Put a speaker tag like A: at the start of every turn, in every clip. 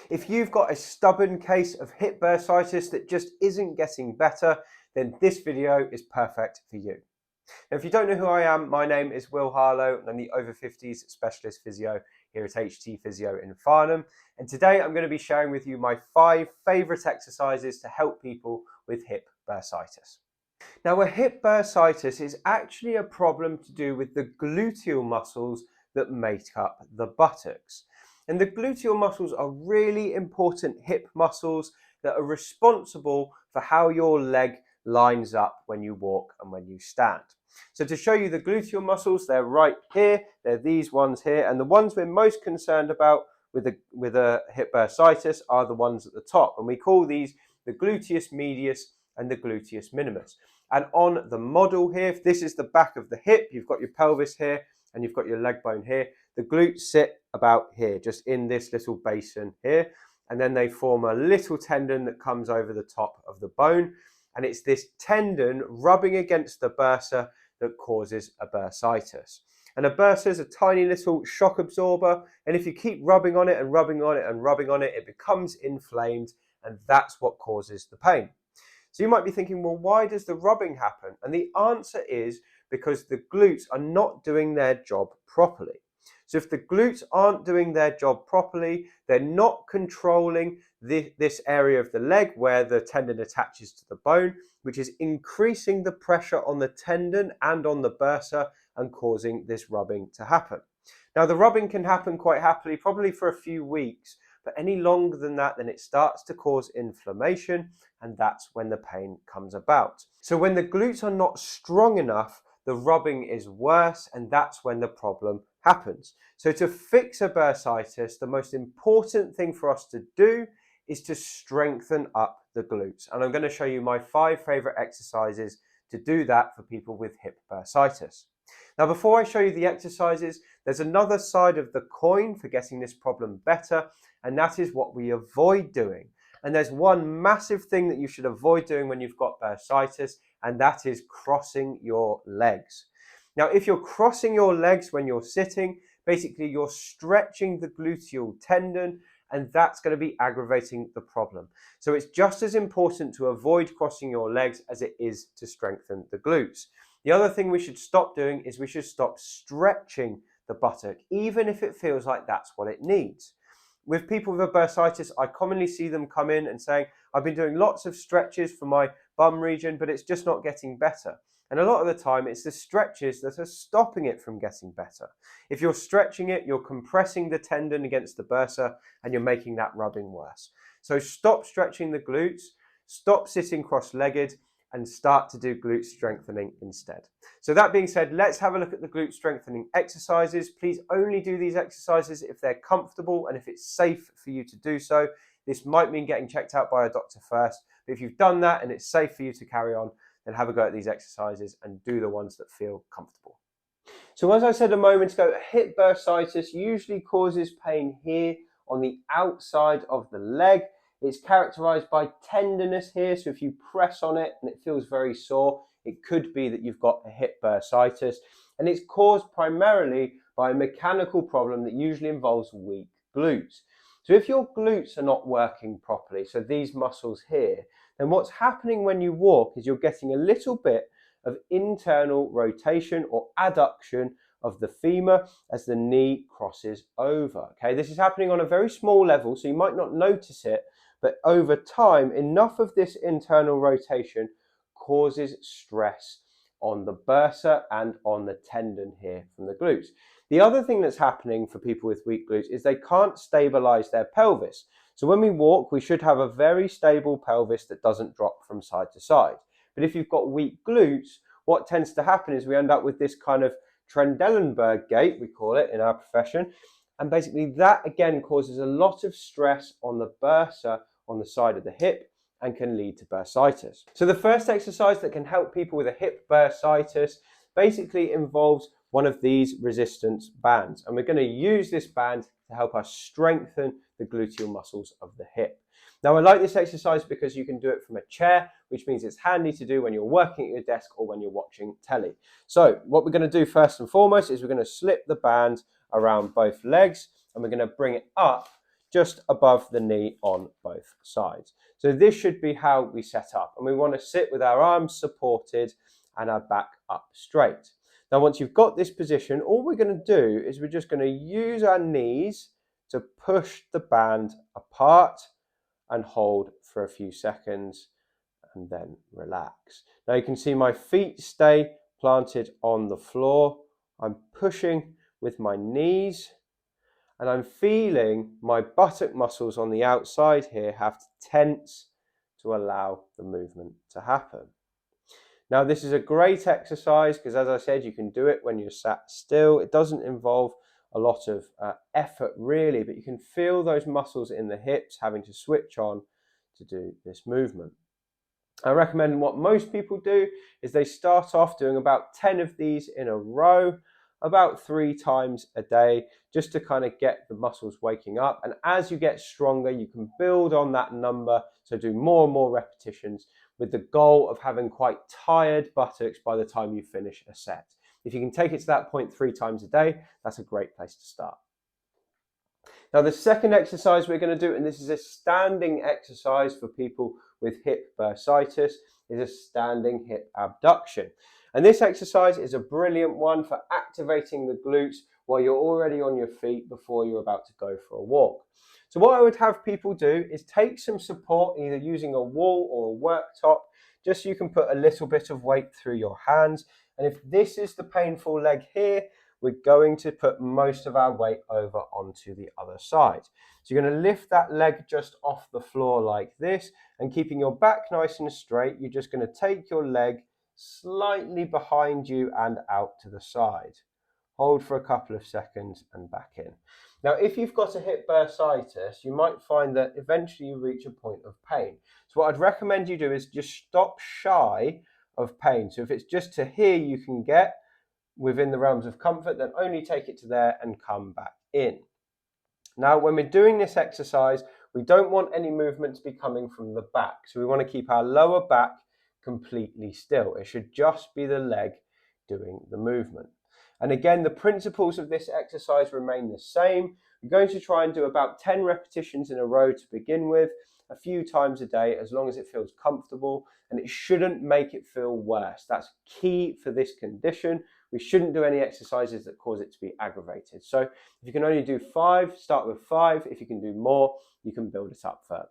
A: If you've got a stubborn case of hip bursitis that just isn't getting better, then this video is perfect for you. Now, if you don't know who I am, my name is Will Harlow and I'm the Over-Fifties specialist physio here at HT Physio in Farnham. And today I'm going to be sharing with you my 5 favourite exercises to help people with hip bursitis. Now, a hip bursitis is actually a problem to do with the gluteal muscles that make up the buttocks. And the gluteal muscles are really important hip muscles that are responsible for how your leg lines up when you walk and when you stand. So to show you the gluteal muscles, they're right here, they're these ones here, and the ones we're most concerned about with a hip bursitis are the ones at the top, and we call these the gluteus medius and the gluteus minimus. And on the model here, if this is the back of the hip, you've got your pelvis here and you've got your leg bone here. The glutes sit about here, just in this little basin here, and then they form a little tendon that comes over the top of the bone, and it's this tendon rubbing against the bursa that causes a bursitis. And a bursa is a tiny little shock absorber, and if you keep rubbing on it and rubbing on it and rubbing on it, it becomes inflamed, and that's what causes the pain. So you might be thinking, well, why does the rubbing happen? And the answer is because the glutes are not doing their job properly. So if the glutes aren't doing their job properly, they're not controlling this area of the leg where the tendon attaches to the bone, which is increasing the pressure on the tendon and on the bursa and causing this rubbing to happen. Now, the rubbing can happen quite happily, probably for a few weeks, but any longer than that, then it starts to cause inflammation, and that's when the pain comes about. So when the glutes are not strong enough, the rubbing is worse, and that's when the problem happens. So to fix a bursitis, the most important thing for us to do is to strengthen up the glutes. And I'm going to show you my 5 favorite exercises to do that for people with hip bursitis. Now, before I show you the exercises, there's another side of the coin for getting this problem better, and that is what we avoid doing. And there's one massive thing that you should avoid doing when you've got bursitis, and that is crossing your legs. Now, if you're crossing your legs when you're sitting, basically you're stretching the gluteal tendon, and that's going to be aggravating the problem. So it's just as important to avoid crossing your legs as it is to strengthen the glutes. The other thing we should stop doing is we should stop stretching the buttock, even if it feels like that's what it needs. With people with a bursitis, I commonly see them come in and saying, I've been doing lots of stretches for my bum region, but it's just not getting better. And a lot of the time, it's the stretches that are stopping it from getting better. If you're stretching it, you're compressing the tendon against the bursa, and you're making that rubbing worse. So stop stretching the glutes, stop sitting cross-legged, and start to do glute strengthening instead. So that being said, let's have a look at the glute strengthening exercises. Please only do these exercises if they're comfortable and if it's safe for you to do so. This might mean getting checked out by a doctor first, but if you've done that and it's safe for you to carry on, then have a go at these exercises and do the ones that feel comfortable. So as I said a moment ago, hip bursitis usually causes pain here on the outside of the leg. It's characterized by tenderness here, so if you press on it and it feels very sore, it could be that you've got a hip bursitis, and it's caused primarily by a mechanical problem that usually involves weak glutes. So if your glutes are not working properly, so these muscles here, then what's happening when you walk is you're getting a little bit of internal rotation or adduction of the femur as the knee crosses over. Okay, this is happening on a very small level, so you might not notice it, but over time, enough of this internal rotation causes stress on the bursa and on the tendon here from the glutes. The other thing that's happening for people with weak glutes is they can't stabilize their pelvis. So when we walk, we should have a very stable pelvis that doesn't drop from side to side. But if you've got weak glutes, what tends to happen is we end up with this kind of Trendelenburg gait, we call it in our profession. And basically that again causes a lot of stress on the bursa on the side of the hip and can lead to bursitis. So the first exercise that can help people with a hip bursitis basically involves one of these resistance bands. And we're going to use this band to help us strengthen the gluteal muscles of the hip. Now, I like this exercise because you can do it from a chair, which means it's handy to do when you're working at your desk or when you're watching telly. So what we're going to do first and foremost is we're going to slip the band around both legs and we're going to bring it up just above the knee on both sides. So this should be how we set up, and we want to sit with our arms supported and our back up straight. Now, once you've got this position, all we're going to do is we're just going to use our knees to push the band apart and hold for a few seconds and then relax. Now you can see my feet stay planted on the floor. I'm pushing with my knees and I'm feeling my buttock muscles on the outside here have to tense to allow the movement to happen. Now this is a great exercise because, as I said, you can do it when you're sat still. It doesn't involve a lot of effort really, but you can feel those muscles in the hips having to switch on to do this movement. I recommend what most people do is they start off doing about 10 of these in a row, about 3 times a day, just to kind of get the muscles waking up. And as you get stronger, you can build on that number, so do more and more repetitions with the goal of having quite tired buttocks by the time you finish a set. If you can take it to that point 3 times a day, that's a great place to start. Now the second exercise we're going to do, and this is a standing exercise for people with hip bursitis, is a standing hip abduction. And this exercise is a brilliant one for activating the glutes while you're already on your feet before you're about to go for a walk. So what I would have people do is take some support, either using a wall or a worktop, just so you can put a little bit of weight through your hands. And if this is the painful leg here, we're going to put most of our weight over onto the other side. So you're going to lift that leg just off the floor like this, and keeping your back nice and straight, you're just going to take your leg slightly behind you and out to the side. Hold for a couple of seconds and back in. Now, if you've got a hip bursitis, you might find that eventually you reach a point of pain. So what I'd recommend you do is just stop shy of pain. So if it's just to here you can get within the realms of comfort, then only take it to there and come back in. Now, when we're doing this exercise, we don't want any movement to be coming from the back. So we want to keep our lower back completely still. It should just be the leg doing the movement. And again, the principles of this exercise remain the same. We're going to try and do about 10 repetitions in a row to begin with, a few times a day, as long as it feels comfortable, and it shouldn't make it feel worse. That's key for this condition. We shouldn't do any exercises that cause it to be aggravated. So if you can only do 5, start with 5. If you can do more, you can build it up further.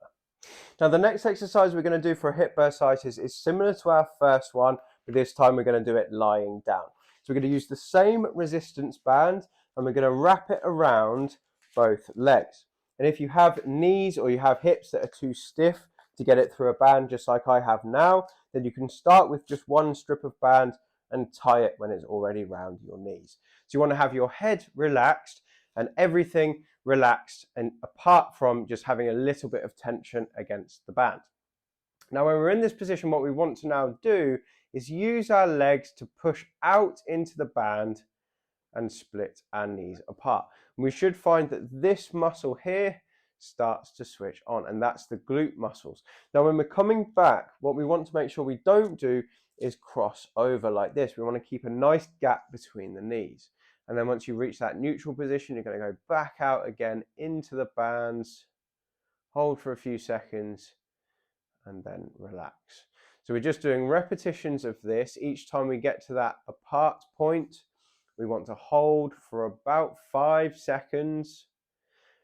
A: Now, the next exercise we're going to do for a hip bursitis is similar to our first one, but this time we're going to do it lying down. So we're going to use the same resistance band and we're going to wrap it around both legs. And if you have knees or you have hips that are too stiff to get it through a band, just like I have now, then you can start with just one strip of band and tie it when it's already round your knees. So you want to have your head relaxed and everything relaxed, and apart from just having a little bit of tension against the band. Now, when we're in this position, what we want to now do is use our legs to push out into the band and split our knees apart. And we should find that this muscle here starts to switch on, and that's the glute muscles. Now, when we're coming back, what we want to make sure we don't do is cross over like this. We want to keep a nice gap between the knees. And then once you reach that neutral position, you're going to go back out again into the bands, hold for a few seconds, and then relax. So we're just doing repetitions of this. Each time we get to that apart point, we want to hold for about 5 seconds.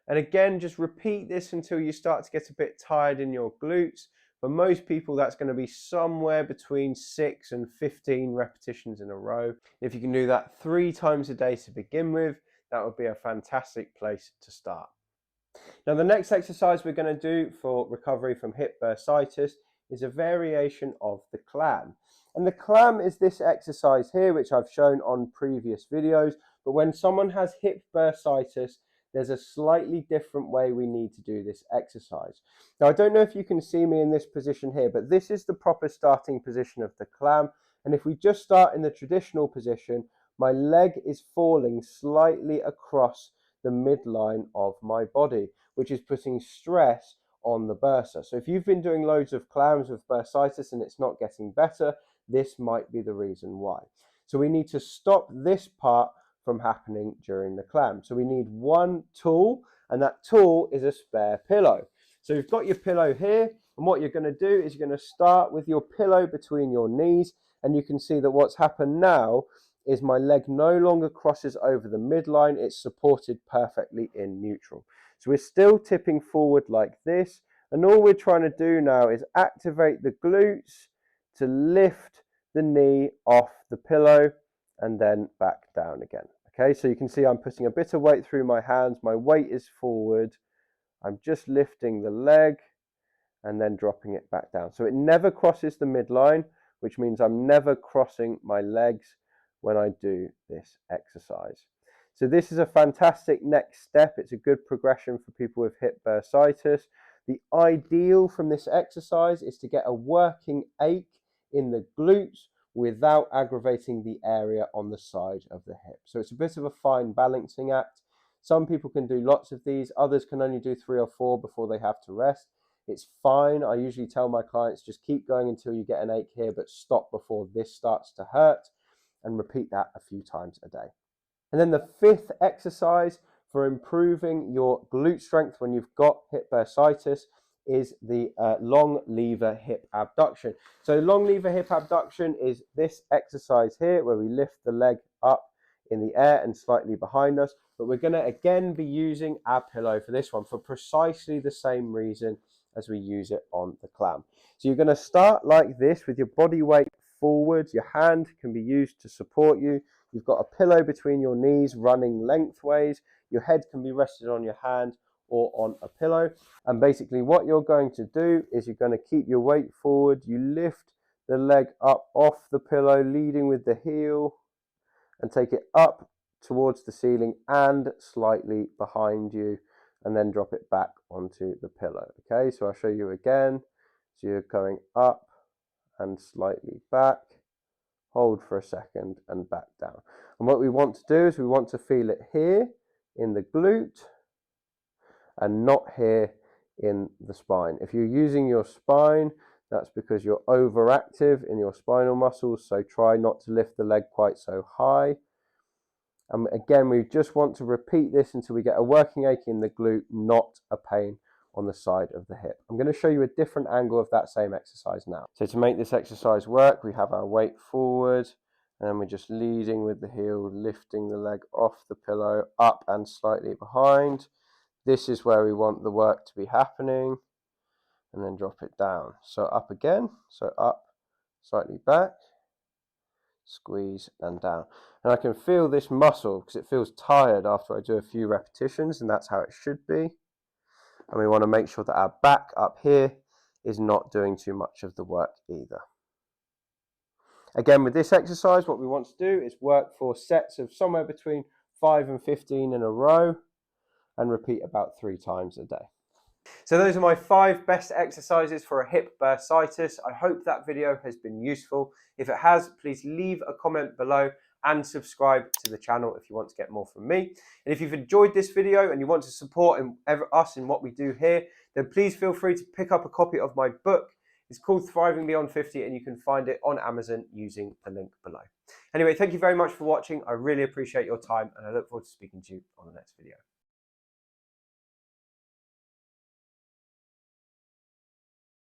A: And again, just repeat this until you start to get a bit tired in your glutes. For most people, that's going to be somewhere between 6 and 15 repetitions in a row. If you can do that 3 times a day to begin with, that would be a fantastic place to start. Now, the next exercise we're going to do for recovery from hip bursitis is a variation of the clam. And the clam is this exercise here, which I've shown on previous videos. But when someone has hip bursitis, there's a slightly different way we need to do this exercise. Now, I don't know if you can see me in this position here, but this is the proper starting position of the clam. And if we just start in the traditional position, my leg is falling slightly across the midline of my body, which is putting stress on the bursa. So if you've been doing loads of clams with bursitis and it's not getting better, this might be the reason why. So we need to stop this part from happening during the clam. So we need one tool, and that tool is a spare pillow. So you've got your pillow here, and what you're going to do is you're going to start with your pillow between your knees, and you can see that what's happened now is my leg no longer crosses over the midline, it's supported perfectly in neutral. So we're still tipping forward like this, and all we're trying to do now is activate the glutes to lift the knee off the pillow and then back down again. Okay, so you can see I'm putting a bit of weight through my hands, my weight is forward, I'm just lifting the leg and then dropping it back down. So it never crosses the midline, which means I'm never crossing my legs when I do this exercise. So this is a fantastic next step. It's a good progression for people with hip bursitis. The ideal from this exercise is to get a working ache in the glutes without aggravating the area on the side of the hip. So it's a bit of a fine balancing act. Some people can do lots of these, others can only do 3 or 4 before they have to rest. It's fine. I usually tell my clients just keep going until you get an ache here, but stop before this starts to hurt, and repeat that a few times a day. And then the 5th exercise for improving your glute strength when you've got hip bursitis is the long lever hip abduction. So long lever hip abduction is this exercise here where we lift the leg up in the air and slightly behind us, but we're going to again be using our pillow for this one for precisely the same reason as we use it on the clam. So you're going to start like this with your body weight forward. Your hand can be used to support you. You've got a pillow between your knees running lengthways. Your head can be rested on your hand or on a pillow. And basically what you're going to do is you're going to keep your weight forward. You lift the leg up off the pillow, leading with the heel, and take it up towards the ceiling and slightly behind you, and then drop it back onto the pillow. Okay, so I'll show you again. So you're going up and slightly back, hold for a second and back down. And what we want to do is we want to feel it here in the glute and not here in the spine. If you're using your spine, that's because you're overactive in your spinal muscles, so try not to lift the leg quite so high. And again, we just want to repeat this until we get a working ache in the glute, not a pain on the side of the hip. I'm going to show you a different angle of that same exercise now. So to make this exercise work, we have our weight forward, and then we're just leading with the heel, lifting the leg off the pillow, up and slightly behind. This is where we want the work to be happening, and then drop it down. So up again, so up, slightly back, squeeze and down. And I can feel this muscle because it feels tired after I do a few repetitions, and that's how it should be. And we want to make sure that our back up here is not doing too much of the work either. Again, with this exercise, what we want to do is work for sets of somewhere between 5 and 15 in a row, and repeat about 3 times a day. So those are my 5 best exercises for a hip bursitis. I hope that video has been useful. If it has, please leave a comment below and subscribe to the channel if you want to get more from me. And if you've enjoyed this video and you want to support us in what we do here, then please feel free to pick up a copy of my book. It's called Thriving Beyond 50, and you can find it on Amazon using the link below. Anyway, thank you very much for watching. I really appreciate your time, and I look forward to speaking to you on the next video.